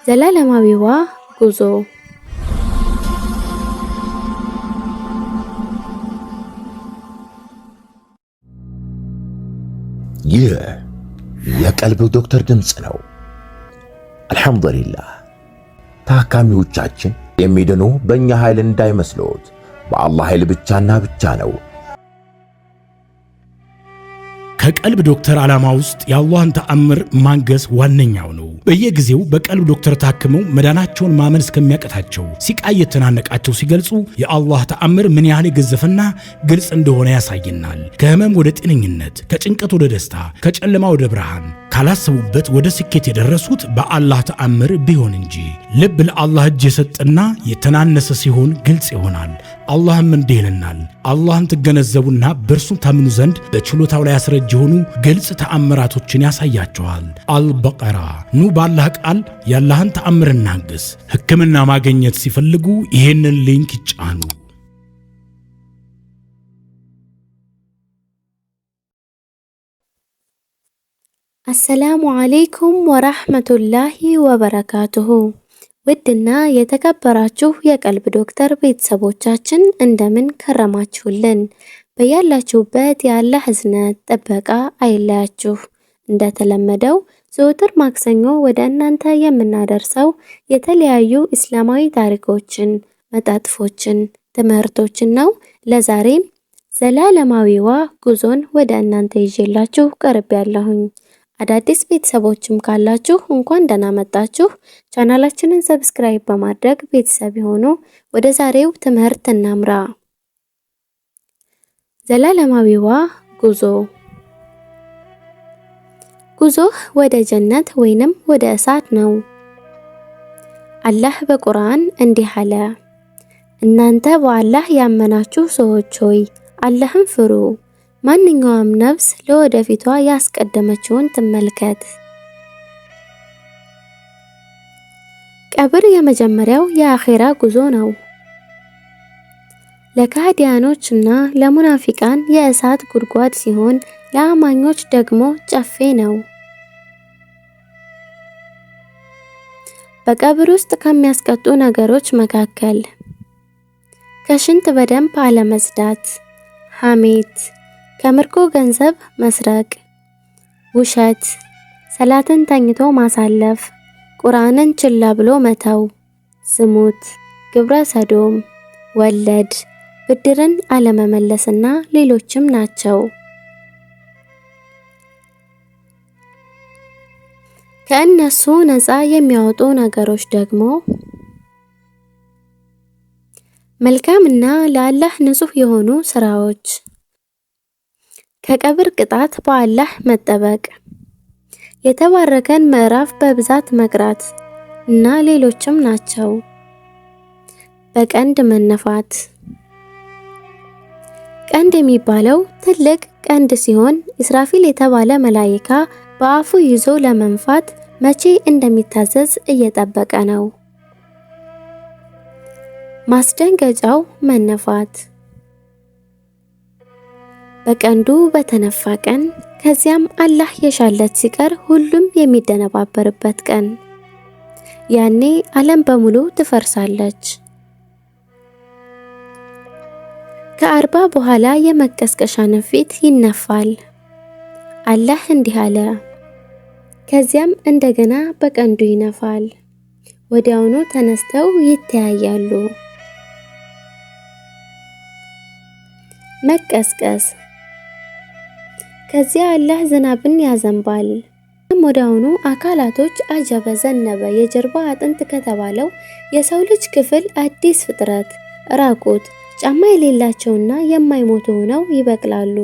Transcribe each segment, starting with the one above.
ዘላለማዊዋ ጉዞ ይህ የቀልብ ዶክተር ድምጽ ነው። አልሐምዱሊላህ ታካሚዎቻችን የሚድኑ በእኛ ኃይል እንዳይመስሎት በአላህ ኃይል ብቻና ብቻ ነው። ከቀልብ ዶክተር ዓላማ ውስጥ የአላህን ተአምር ማንገስ ዋነኛው ነው። በየጊዜው በቀልብ ዶክተር ታክመው መዳናቸውን ማመን እስከሚያቀታቸው ሲቃይ የተናነቃቸው ሲገልጹ የአላህ ተአምር ምን ያህል የገዘፈና ግልጽ እንደሆነ ያሳየናል። ከህመም ወደ ጤነኝነት፣ ከጭንቀት ወደ ደስታ፣ ከጨለማ ወደ ብርሃን፣ ካላሰቡበት ወደ ስኬት የደረሱት በአላህ ተአምር ቢሆን እንጂ። ልብ ለአላህ እጅ የሰጠና የተናነሰ ሲሆን ግልጽ ይሆናል። አላህም እንዲህ ይለናል፣ አላህን ትገነዘቡና በእርሱም ታምኑ ዘንድ በችሎታው ላይ ያስረጅ የሆኑ ግልጽ ተአምራቶችን ያሳያቸዋል። አልበቀራ። ኑ ባላህ ቃል ያላህን ተአምር እናግስ። ሕክምና ማግኘት ሲፈልጉ ይሄንን ሊንክ ይጫኑ። አሰላሙ አለይኩም ወራህመቱላሂ ወበረካቱሁ። ውድና የተከበራችሁ የቀልብ ዶክተር ቤተሰቦቻችን እንደምን ከረማችሁልን? በያላችሁበት የአላህ እዝነት ጥበቃ አይለያችሁ። እንደተለመደው ዘወትር ማክሰኞ ወደ እናንተ የምናደርሰው የተለያዩ እስላማዊ ታሪኮችን፣ መጣጥፎችን፣ ትምህርቶችን ነው። ለዛሬም ዘላለማዊዋ ጉዞን ወደ እናንተ ይዤላችሁ ቀርቤያለሁኝ። አዳዲስ ቤተሰቦችም ካላችሁ እንኳን ደህና መጣችሁ። ቻናላችንን ሰብስክራይብ በማድረግ ቤተሰብ ይሁኑ። ወደ ዛሬው ትምህርት እናምራ። ዘላለማዊዋ ጉዞ። ጉዞህ ወደ ጀነት ወይንም ወደ እሳት ነው። አላህ በቁርአን እንዲህ አለ፣ እናንተ በአላህ ያመናችሁ ሰዎች ሆይ አላህን ፍሩ። ማንኛውም ነፍስ ለወደፊቷ ያስቀደመችውን ትመልከት። ቀብር የመጀመሪያው የአኼራ ጉዞ ነው። ለካህዲያኖችና ለሙናፊቃን የእሳት ጉድጓድ ሲሆን ለአማኞች ደግሞ ጨፌ ነው። በቀብር ውስጥ ከሚያስቀጡ ነገሮች መካከል ከሽንት በደንብ አለመጽዳት፣ ሐሜት፣ ከምርኮ ገንዘብ መስረቅ፣ ውሸት፣ ሰላትን ተኝቶ ማሳለፍ፣ ቁርአንን ችላ ብሎ መተው፣ ዝሙት፣ ግብረ ሰዶም፣ ወለድ፣ ብድርን አለመመለስና ሌሎችም ናቸው። ከእነሱ ነፃ የሚያወጡ ነገሮች ደግሞ መልካምና ለአላህ ንጹህ የሆኑ ስራዎች፣ ከቀብር ቅጣት በአላህ መጠበቅ፣ የተባረከን ምዕራፍ በብዛት መቅራት እና ሌሎችም ናቸው። በቀንድ መነፋት። ቀንድ የሚባለው ትልቅ ቀንድ ሲሆን ኢስራፊል የተባለ መላኢካ በአፉ ይዞ ለመንፋት መቼ እንደሚታዘዝ እየጠበቀ ነው። ማስደንገጫው መነፋት። በቀንዱ በተነፋ ቀን ከዚያም አላህ የሻለት ሲቀር ሁሉም የሚደነባበርበት ቀን። ያኔ ዓለም በሙሉ ትፈርሳለች። ከ40 በኋላ የመቀስቀሻ ነፊት ይነፋል። አላህ እንዲህ አለ፣ ከዚያም እንደገና በቀንዱ ይነፋል፣ ወዲያውኑ ተነስተው ይተያያሉ። መቀስቀስ። ከዚያ አላህ ዝናብን ያዘንባል። ወዲያውኑ አካላቶች አጀበ፣ ዘነበ፣ የጀርባ አጥንት ከተባለው የሰው ልጅ ክፍል አዲስ ፍጥረት ራቁት፣ ጫማ የሌላቸውና የማይሞቱ ሆነው ይበቅላሉ።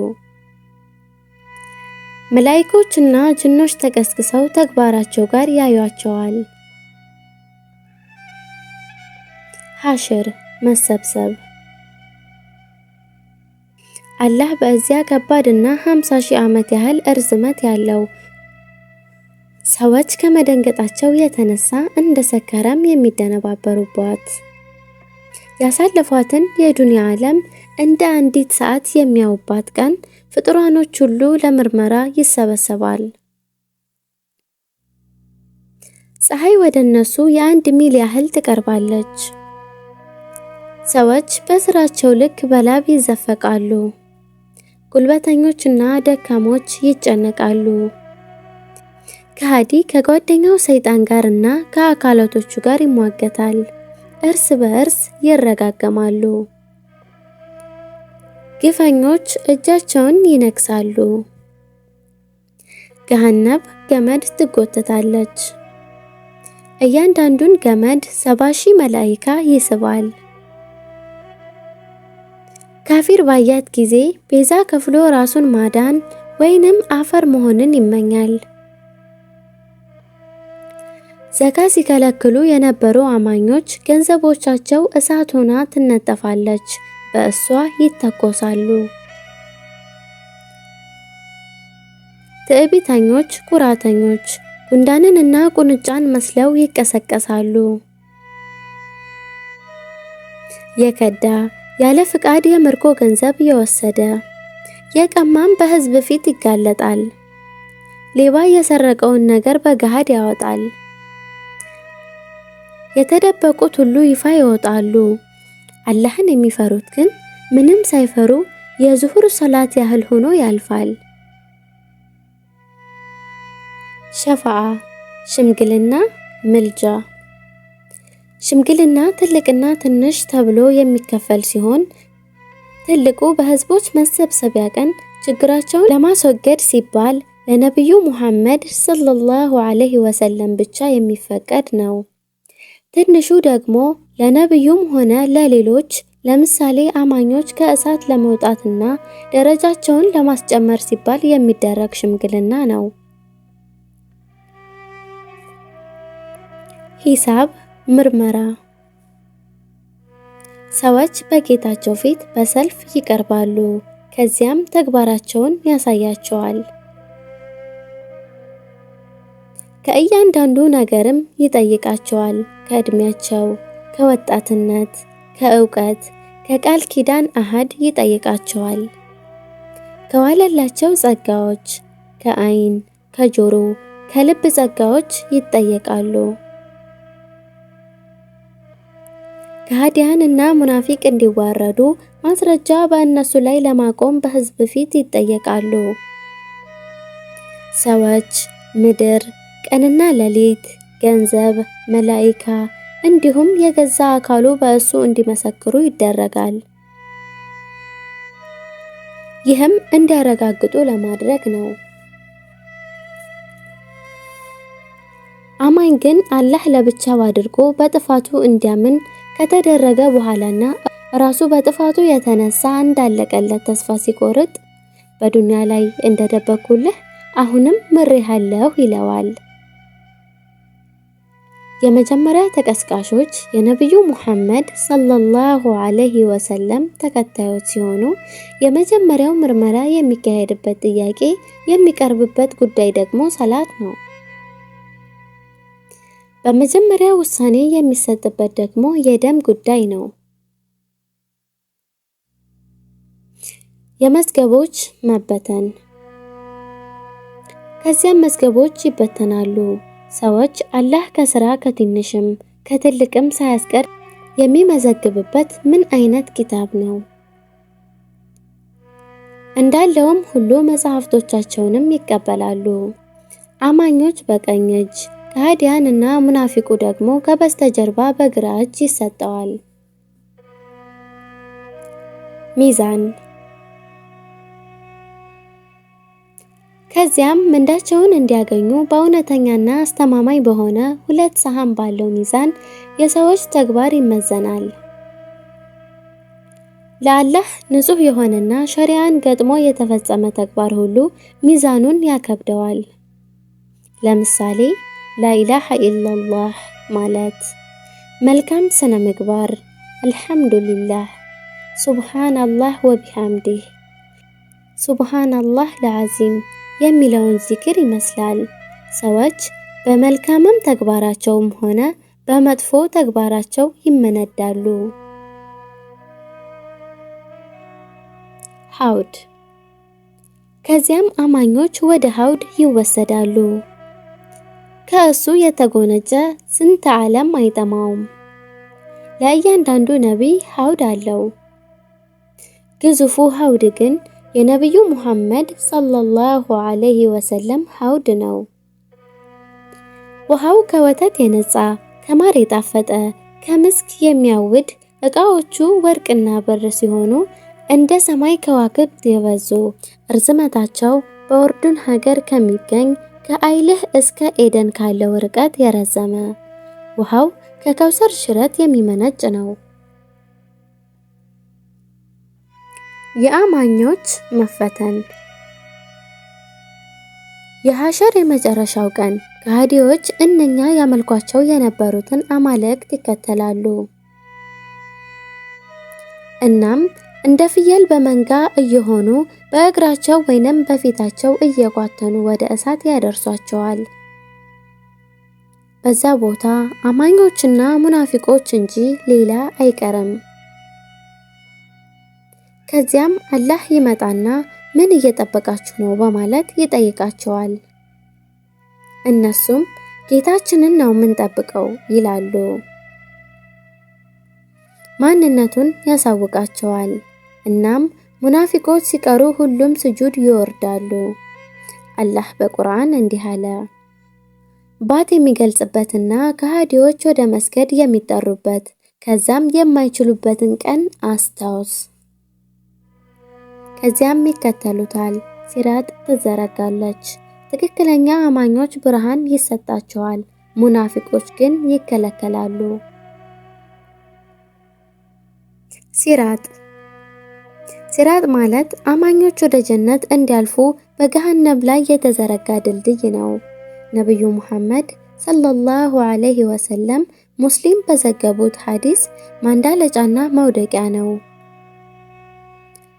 መላእክቶችና ጅኖች ተቀስቅሰው ተግባራቸው ጋር ያዩአቸዋል። ሐሽር፣ መሰብሰብ። አላህ በዚያ ከባድና 50,000 ዓመት ያህል እርዝመት ያለው ሰዎች ከመደንገጣቸው የተነሳ እንደ ሰከረም የሚደነባበሩባት ያሳለፏትን የዱንያ ዓለም እንደ አንዲት ሰዓት የሚያዩባት ቀን ፍጡራኖች ሁሉ ለምርመራ ይሰበሰባል። ፀሐይ ወደ እነሱ የ1 ሚል ያህል ትቀርባለች። ሰዎች በስራቸው ልክ በላብ ይዘፈቃሉ። ጉልበተኞችና ደካሞች ይጨነቃሉ። ከሃዲ ከጓደኛው ሰይጣን ጋርና ከአካላቶቹ ጋር ይሟገታል። እርስ በእርስ ይረጋገማሉ። ግፈኞች እጃቸውን ይነክሳሉ። ገሃነብ ገመድ ትጎተታለች። እያንዳንዱን ገመድ 70,000 መላእክት ይስባል። ካፊር ባያት ጊዜ ቤዛ ከፍሎ ራሱን ማዳን ወይንም አፈር መሆንን ይመኛል። ዘካ ሲከለክሉ የነበሩ አማኞች ገንዘቦቻቸው እሳት ሆና ትነጠፋለች፣ በእሷ ይተኮሳሉ። ትዕቢተኞች፣ ኩራተኞች ጉንዳንንና ቁንጫን መስለው ይቀሰቀሳሉ። የከዳ ያለ ፍቃድ የምርኮ ገንዘብ የወሰደ የቀማም በህዝብ ፊት ይጋለጣል። ሌባ የሰረቀውን ነገር በገሃድ ያወጣል። የተደበቁት ሁሉ ይፋ ይወጣሉ። አላህን የሚፈሩት ግን ምንም ሳይፈሩ የዙሁር ሶላት ያህል ሆኖ ያልፋል። ሸፋዓ ሽምግልና፣ ምልጃ። ሽምግልና ትልቅና ትንሽ ተብሎ የሚከፈል ሲሆን ትልቁ በህዝቦች መሰብሰቢያ ቀን ችግራቸውን ለማስወገድ ሲባል ለነብዩ ሙሐመድ ሰለላሁ ዐለይሂ ወሰለም ብቻ የሚፈቀድ ነው። ትንሹ ደግሞ ለነብዩም ሆነ ለሌሎች ለምሳሌ አማኞች ከእሳት ለመውጣትና ደረጃቸውን ለማስጨመር ሲባል የሚደረግ ሽምግልና ነው። ሂሳብ ምርመራ። ሰዎች በጌታቸው ፊት በሰልፍ ይቀርባሉ። ከዚያም ተግባራቸውን ያሳያቸዋል። ከእያንዳንዱ ነገርም ይጠይቃቸዋል። ከእድሜያቸው፣ ከወጣትነት፣ ከእውቀት፣ ከቃል ኪዳን አሃድ ይጠይቃቸዋል። ከዋለላቸው ጸጋዎች፣ ከአይን፣ ከጆሮ፣ ከልብ ጸጋዎች ይጠየቃሉ። ከሃዲያንና ሙናፊቅ እንዲዋረዱ ማስረጃ በእነሱ ላይ ለማቆም በህዝብ ፊት ይጠየቃሉ። ሰዎች፣ ምድር፣ ቀንና ሌሊት፣ ገንዘብ፣ መላኢካ እንዲሁም የገዛ አካሉ በእሱ እንዲመሰክሩ ይደረጋል። ይህም እንዲያረጋግጡ ለማድረግ ነው። አማኝ ግን አላህ ለብቻው አድርጎ በጥፋቱ እንዲያምን ከተደረገ በኋላና ራሱ በጥፋቱ የተነሳ እንዳለቀለት ተስፋ ሲቆርጥ በዱንያ ላይ እንደደበኩልህ አሁንም ምሬሃለሁ ይለዋል። የመጀመሪያ ተቀስቃሾች የነብዩ ሙሐመድ ሰለላሁ ዐለይሂ ወሰለም ተከታዮች ሲሆኑ የመጀመሪያው ምርመራ የሚካሄድበት ጥያቄ የሚቀርብበት ጉዳይ ደግሞ ሰላት ነው። በመጀመሪያ ውሳኔ የሚሰጥበት ደግሞ የደም ጉዳይ ነው። የመዝገቦች መበተን። ከዚያም መዝገቦች ይበተናሉ። ሰዎች አላህ ከስራ ከትንሽም ከትልቅም ሳያስቀር የሚመዘግብበት ምን አይነት ኪታብ ነው? እንዳለውም ሁሉ መጽሐፍቶቻቸውንም ይቀበላሉ። አማኞች በቀኝ እጅ፣ ከሃዲያን እና ሙናፊቁ ደግሞ ከበስተጀርባ በግራ እጅ ይሰጠዋል። ሚዛን። ከዚያም ምንዳቸውን እንዲያገኙ በእውነተኛና አስተማማኝ በሆነ 2 ሰሃን ባለው ሚዛን የሰዎች ተግባር ይመዘናል። ለአላህ ንጹህ የሆነና ሸሪዓን ገጥሞ የተፈጸመ ተግባር ሁሉ ሚዛኑን ያከብደዋል። ለምሳሌ ላኢላሃ ኢላላህ ማለት፣ መልካም ስነ ምግባር፣ አልሐምዱሊላህ፣ ሱብሃንአላህ ወቢሐምዲህ፣ ሱብሃንአላህ ለዓዚም የሚለውን ዚክር ይመስላል። ሰዎች በመልካምም ተግባራቸውም ሆነ በመጥፎ ተግባራቸው ይመነዳሉ። ሐውድ። ከዚያም አማኞች ወደ ሐውድ ይወሰዳሉ። ከእሱ የተጎነጨ ስንት ዓለም አይጠማውም። ለእያንዳንዱ ነቢይ ሐውድ አለው። ግዙፉ ሐውድ ግን የነቢዩ ሙሐመድ ሰለላሁ ዐለይሂ ወሰለም ሐውድ ነው። ውሃው ከወተት የነጻ፣ ከማር የጣፈጠ፣ ከምስክ የሚያውድ፣ ዕቃዎቹ ወርቅና ብር ሲሆኑ እንደ ሰማይ ከዋክብት የበዙ፣ ርዝመታቸው በኦርዱን ሀገር ከሚገኝ ከአይልህ እስከ ኤደን ካለው ርቀት የረዘመ፣ ውሃው ከከውሰር ሽረት የሚመነጭ ነው። የአማኞች መፈተን። የሐሸር የመጨረሻው ቀን ከሃዲዎች እነኛ ያመልኳቸው የነበሩትን አማልክት ይከተላሉ። እናም እንደ ፍየል በመንጋ እየሆኑ በእግራቸው ወይንም በፊታቸው እየጓተኑ ወደ እሳት ያደርሷቸዋል። በዛ ቦታ አማኞችና ሙናፊቆች እንጂ ሌላ አይቀርም። ከዚያም አላህ ይመጣና ምን እየጠበቃችሁ ነው በማለት ይጠይቃቸዋል። እነሱም ጌታችንን ነው የምንጠብቀው ይላሉ። ማንነቱን ያሳውቃቸዋል። እናም ሙናፊቆች ሲቀሩ ሁሉም ስጁድ ይወርዳሉ። አላህ በቁርአን እንዲህ አለ፣ ባት የሚገልጽበትና ከሃዲዎች ወደ መስገድ የሚጠሩበት ከዛም የማይችሉበትን ቀን አስታውስ። ከዚያም ይከተሉታል። ሲራጥ ትዘረጋለች። ትክክለኛ አማኞች ብርሃን ይሰጣቸዋል፣ ሙናፊቆች ግን ይከለከላሉ። ሲራጥ ማለት አማኞች ወደ ጀነት እንዲያልፉ በገሃነም ላይ የተዘረጋ ድልድይ ነው። ነብዩ ሙሐመድ ሰለላሁ ዐለይሂ ወሰለም ሙስሊም በዘገቡት ሐዲስ ማንዳለጫና መውደቂያ ነው።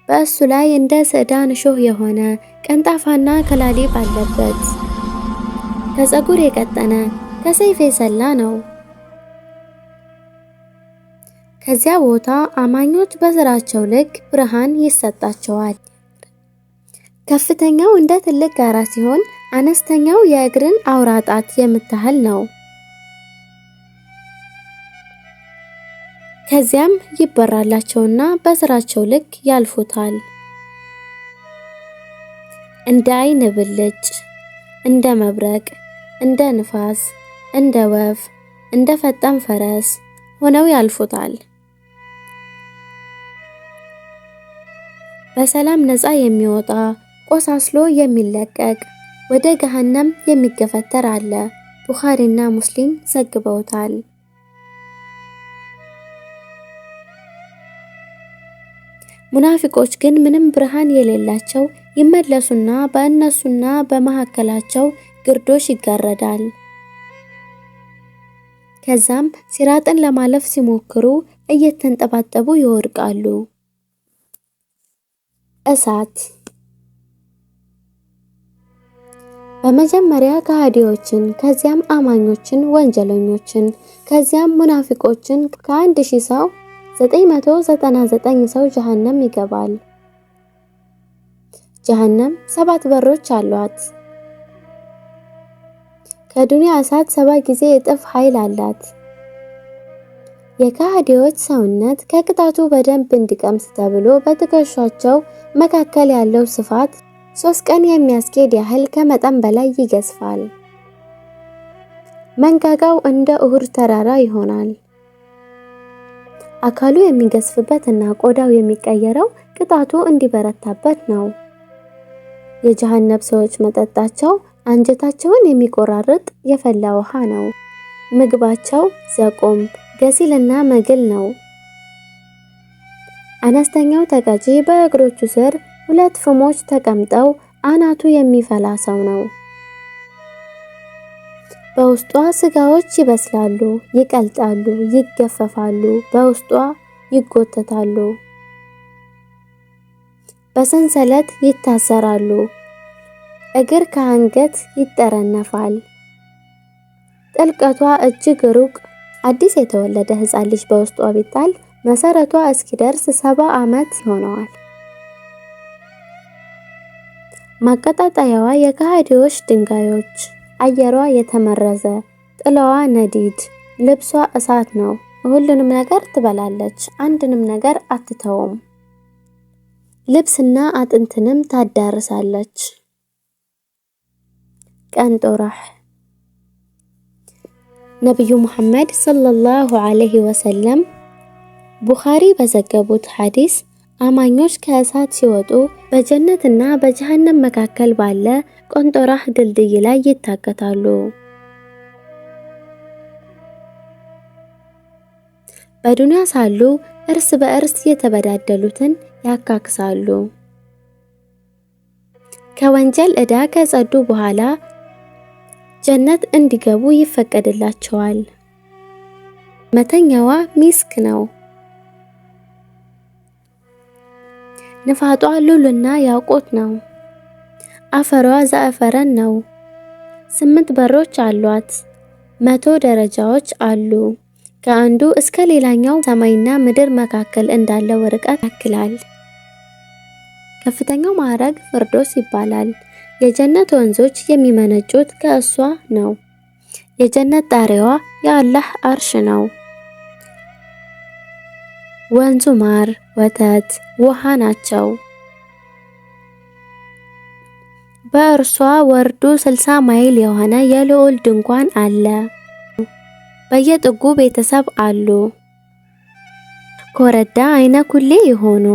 በእሱ ላይ እንደ ስዕዳን እሾህ የሆነ ቀንጣፋና ከላሊብ አለበት። ከፀጉር የቀጠነ ከሰይፍ የሰላ ነው። ከዚያ ቦታ አማኞች በስራቸው ልክ ብርሃን ይሰጣቸዋል። ከፍተኛው እንደ ትልቅ ጋራ ሲሆን አነስተኛው የእግርን አውራ ጣት የምታህል ነው። ከዚያም ይበራላቸውና በስራቸው ልክ ያልፉታል። እንደ አይን ብልጭ፣ እንደ መብረቅ፣ እንደ ንፋስ፣ እንደ ወፍ፣ እንደ ፈጣን ፈረስ ሆነው ያልፉታል። በሰላም ነፃ የሚወጣ ቆሳስሎ የሚለቀቅ ወደ ገሃነም የሚገፈተር አለ። ቡኻሪና ሙስሊም ዘግበውታል። ሙናፊቆች ግን ምንም ብርሃን የሌላቸው ይመለሱና በእነሱና በመካከላቸው ግርዶሽ ይጋረዳል። ከዛም ሲራጥን ለማለፍ ሲሞክሩ እየተንጠባጠቡ ይወድቃሉ። እሳት በመጀመሪያ ከሃዲዎችን፣ ከዚያም አማኞችን፣ ወንጀለኞችን፣ ከዚያም ሙናፊቆችን ከ1000 ሰው 999 ሰው ጀሃነም ይገባል። ጀሃነም 7 በሮች አሏት። ከዱንያ እሳት 7 ጊዜ እጥፍ ኃይል አላት። የከሃዲዎች ሰውነት ከቅጣቱ በደንብ እንዲቀምስ ተብሎ በትከሻቸው መካከል ያለው ስፋት 3 ቀን የሚያስኬድ ያህል ከመጠን በላይ ይገዝፋል። መንጋጋው እንደ ኡሁድ ተራራ ይሆናል። አካሉ የሚገዝፍበትና ቆዳው የሚቀየረው ቅጣቱ እንዲበረታበት ነው። የጀሃነም ሰዎች መጠጣቸው አንጀታቸውን የሚቆራርጥ የፈላ ውሃ ነው። ምግባቸው ዘቆም፣ ገሲልና መግል ነው። አነስተኛው ተቀጪ በእግሮቹ ስር 2 ፍሞች ተቀምጠው አናቱ የሚፈላ ሰው ነው። በውስጧ ስጋዎች ይበስላሉ፣ ይቀልጣሉ፣ ይገፈፋሉ፣ በውስጧ ይጎተታሉ፣ በሰንሰለት ይታሰራሉ። እግር ከአንገት ይጠረነፋል። ጥልቀቷ እጅግ ሩቅ። አዲስ የተወለደ ሕፃን ልጅ በውስጧ ቢጣል መሰረቷ እስኪደርስ 70 ዓመት ይሆነዋል። ማቀጣጣያዋ የከሃዲዎች ድንጋዮች። አየሯ የተመረዘ፣ ጥላዋ ነዲድ፣ ልብሷ እሳት ነው። ሁሉንም ነገር ትበላለች፣ አንድንም ነገር አትተውም። ልብስና አጥንትንም ታዳርሳለች። ቀንጦራህ ነብዩ ሙሐመድ ሰለላሁ ዐለይሂ ወሰለም ቡኻሪ በዘገቡት ሐዲስ አማኞች ከእሳት ሲወጡ በጀነትና በጀሃነም መካከል ባለ ቀንጦራህ ድልድይ ላይ ይታገታሉ። በዱንያ ሳሉ እርስ በእርስ የተበዳደሉትን ያካክሳሉ። ከወንጀል ዕዳ ከጸዱ በኋላ ጀነት እንዲገቡ ይፈቀድላቸዋል። መተኛዋ ሚስክ ነው። ንፋጧ ሉልና ያቆት ነው። አፈሯ ዘአፈረን ነው። 8 በሮች አሏት። 100 ደረጃዎች አሉ። ከአንዱ እስከ ሌላኛው ሰማይና ምድር መካከል እንዳለው ርቀት ያክላል። ከፍተኛው ማዕረግ ፍርዶስ ይባላል። የጀነት ወንዞች የሚመነጩት ከእሷ ነው። የጀነት ጣሪያዋ የአላህ አርሽ ነው። ወንዙ ማር፣ ወተት፣ ውሃ ናቸው። በእርሷ ወርዱ 60 ማይል የሆነ የልዑል ድንኳን አለ። በየጥጉ ቤተሰብ አሉ። ኮረዳ አይነ ኩሌ የሆኑ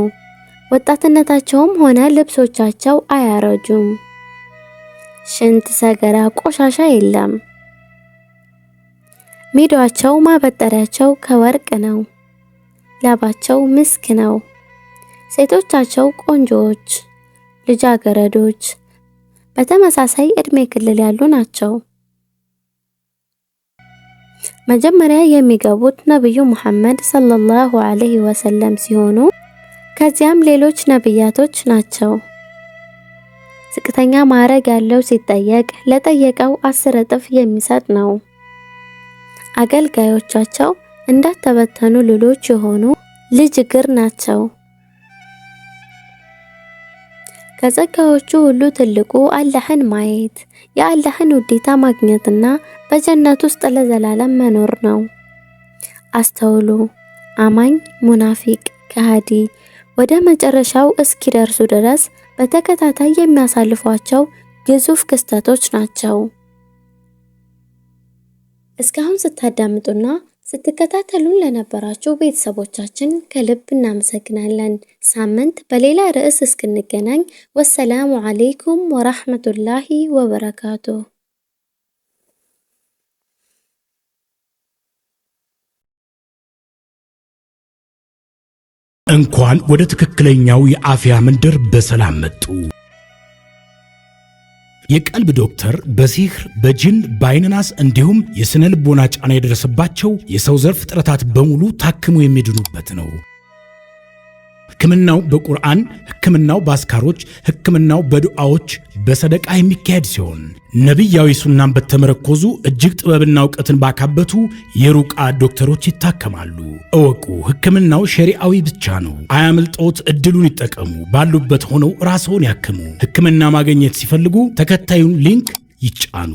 ወጣትነታቸውም ሆነ ልብሶቻቸው አያረጁም። ሽንት፣ ሰገራ፣ ቆሻሻ የለም። ሜዳቸው ማበጠሪያቸው ከወርቅ ነው። ላባቸው ምስክ ነው። ሴቶቻቸው ቆንጆዎች፣ ልጃገረዶች በተመሳሳይ እድሜ ክልል ያሉ ናቸው። መጀመሪያ የሚገቡት ነብዩ ሙሐመድ ሰለላሁ ዐለይሂ ወሰለም ሲሆኑ ከዚያም ሌሎች ነብያቶች ናቸው። ዝቅተኛ ማዕረግ ያለው ሲጠየቅ ለጠየቀው 10 እጥፍ የሚሰጥ ነው። አገልጋዮቻቸው እንዳተበተኑ ልሎች የሆኑ ልጅ እግር ናቸው። ከጸጋዎቹ ሁሉ ትልቁ አላህን ማየት፣ የአላህን ውዴታ ማግኘትና በጀነት ውስጥ ለዘላለም መኖር ነው። አስተውሉ። አማኝ፣ ሙናፊቅ፣ ከሃዲ ወደ መጨረሻው እስኪደርሱ ድረስ በተከታታይ የሚያሳልፏቸው ግዙፍ ክስተቶች ናቸው። እስካሁን ስታዳምጡና ስትከታተሉን ለነበራችሁ ቤተሰቦቻችን ከልብ እናመሰግናለን። ሳምንት በሌላ ርዕስ እስክንገናኝ ወሰላሙ አለይኩም ወራህመቱላሂ ወበረካቱ። እንኳን ወደ ትክክለኛው የአፍያ መንደር በሰላም መጡ። የቀልብ ዶክተር በሲህር፣ በጅን፣ በአይንናስ እንዲሁም የስነ ልቦና ጫና የደረሰባቸው የሰው ዘር ፍጥረታት በሙሉ ታክመው የሚድኑበት ነው። ሕክምናው በቁርአን፣ ሕክምናው በአስካሮች፣ ሕክምናው በዱዓዎች፣ በሰደቃ የሚካሄድ ሲሆን ነቢያዊ ሱናን በተመረኮዙ እጅግ ጥበብና ዕውቀትን ባካበቱ የሩቃ ዶክተሮች ይታከማሉ። እወቁ፣ ሕክምናው ሸሪዓዊ ብቻ ነው። አያምልጦት፣ እድሉን ይጠቀሙ። ባሉበት ሆነው ራስዎን ያክሙ። ሕክምና ማግኘት ሲፈልጉ ተከታዩን ሊንክ ይጫኑ።